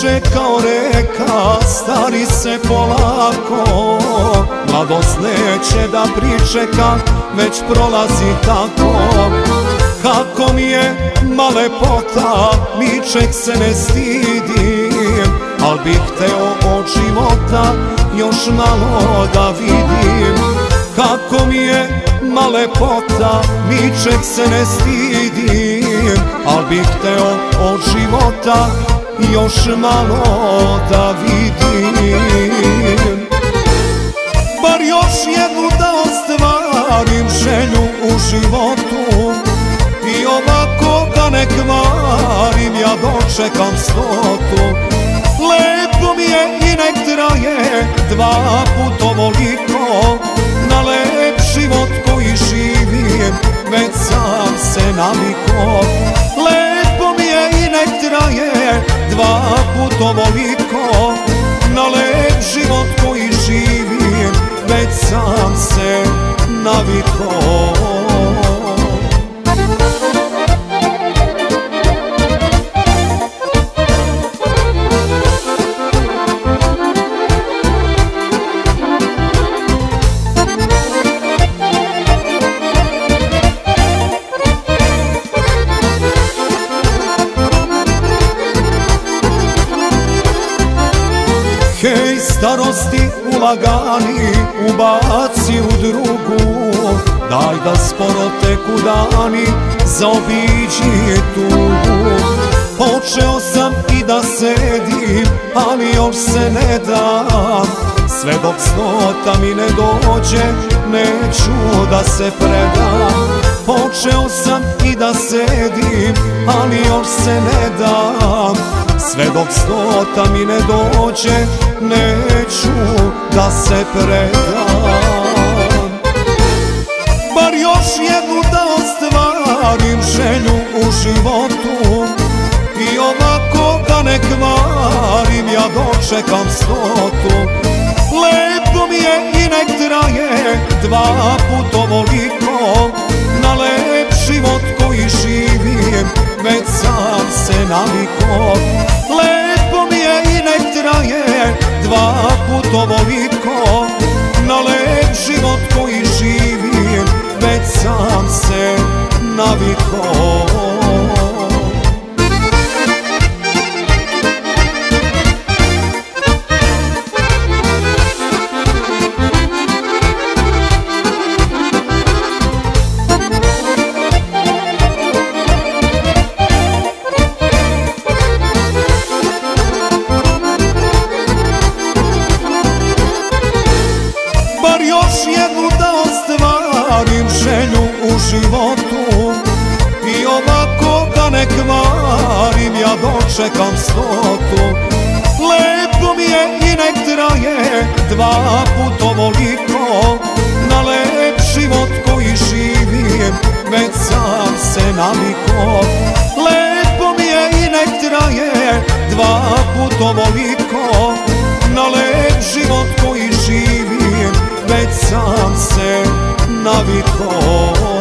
teče kao reka, stari se polako. Mladost neće da pričeka, već prolazi tako. Kako mi je ma lepota, ničeg se ne stidim, al bih hteo od života još malo da vidim. Kako mi je ma lepota, ničeg se ne stidim, al bih hteo od života još malo da vidim. Bar još jednu da ostvarim želju u životu, i ovako da ne kvarim, ja dočekam 100. Lepo mi je i nek traje 2 put ovoliko, na lep život koji živim već sam se naviko. Lepo mi je i nek traje 2 put ovoliko, na lep život koji živim već sam se naviko. Hej starosti ulagani, ubaci u drugu, daj da sporo teku dani, zaobiđi tugu. Počeo sam i da sedim, ali još se ne dam, sve dok 100 mi ne dođe, neću da se predam. Počeo sam i da sedim, ali još se ne dam, sve dok 100 mi ne dođe, neću da se predam. Bar još jednu da ostvarim želju u životu, i ovako da ne kvarim, ja dočekam 100. Lepo mi je i nek traje 2 put ovoliko, na lep život koji živim već sam se naviko. Lepo mi je i nek traje 2 put ovoliko, na lep život koji živim već sam se naviko. Bar još jednu da ostvarim želju u životu, i ovako da ne kvarim, ja dočekam 100. Lepo mi je i nek traje 2 put ovoliko, na lep život koji živim već sam se naviko. Lepo mi je i nek traje 2 put ovoliko, na lep život koji živim već sam se naviko.